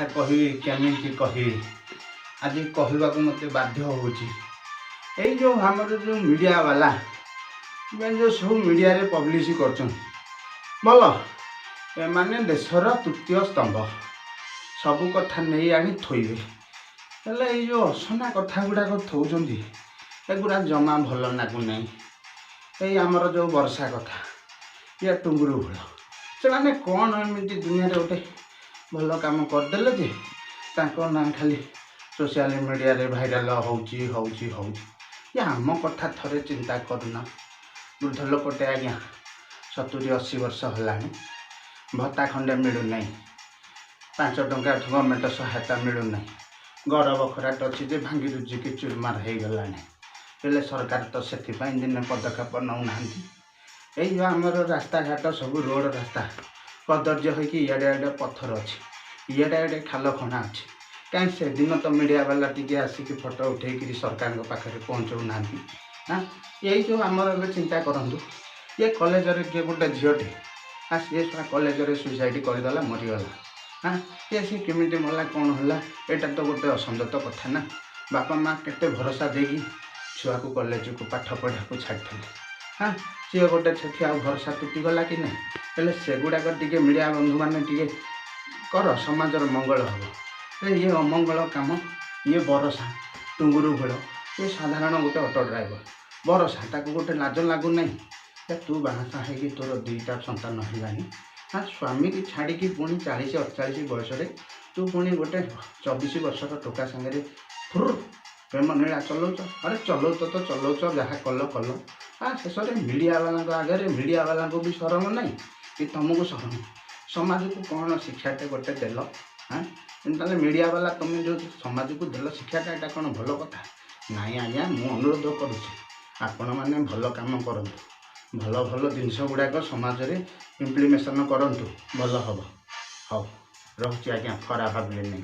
कथा कहि केमिति कहि आज कहवाक मत बाध्य होची एई जो हमर जो मीडिया वाला जो सब मीडिया रे पब्लिश करछन भल ए माने देशर तृतीय स्तंभ सब कथा नहीं आनी थोइबे हेले ए जो असना कथा गुड़ाक थौचंदी एगुड़ा जमा भल लागु नहीं एई हमर जो वर्षा कथा या टुंगुरु भल से माने कौन एमती दुनिया रे गोटे भल काम करदेले जे ताको ना खाली सोशल मीडिया रे भाइराल होउची होउची होउची या हम कथा थरे चिंता करना वृद्ध लोकटे आज्ञा 70-80 वर्ष हलानी भत्ता खंडे मिलू नहीं 5 टंका गवर्नमेंट सहायता मिलू नहीं घर बखराट अच्छी जे भांगी रुजी की चुरमार हो गलानी हेले सरकार तो से दिन पदक्षेप नौना जो आमर रास्ता घाट सब रोड रास्ता कदर्य होइए इे पत्थर अच्छी इे खाल खणा अच्छी कहीं से दिन तो मीडिया वाला टी आसिक फोटो उठे सरकार पाखे पहुँचाऊ ना हाँ यही जो आमर चिंता करूँ ये कॉलेज रे किए गोटे झीटे हाँ सी कॉलेज रे सुसाइड करदेला मरीगला हाँ ये सी केमी मला कौन है यहाँ तो गोटे असंगत कथा ना बापा माँ केते भरोसा देगी छुआ को कॉलेज को पाठ पढ़ा को छाड़ी हाँ सी गोटे से आ भरोसा तुटिगला कि नहीं हेल्ले सेगुड़ाक टे मीडिया बंधु मैंने टे कर समाजर मंगल हम ये अमंगल काम ये बरसा टुंगुरु भल ये साधारण गोटे ऑटो ड्राइवर बरसा ताको गोटे लाज लागू नहीं तू बाहासा है तोर 2टा संतान है हाँ स्वामी की छाड़ी पुणी 40-48 बयस तू पुणी गोटे 24 वर्षर टोका सागर फुर प्रेम नीला चलाऊच अरे चलाऊच तो चलाऊच जहाँ कल कल हाँ शेष में मीडिया वाला आगे मीडिया वाला को भी शरम नहीं कि तुमको शरम समाज को कौन शिक्षाटे गोटे देल हाँ ताले मीडिया वाला तुम जो समाज को देल शिक्षाटा यहाँ कौन भल कथा नाई आज्ञा मु अनुरोध करुच्छे आपण मैंने भल काम करूँ भल भल जिनस गुड़ाक समाज रे इम्प्लीमेशन करूँ भल हम हाँ रोचे आज्ञा खराब भाविले नहीं।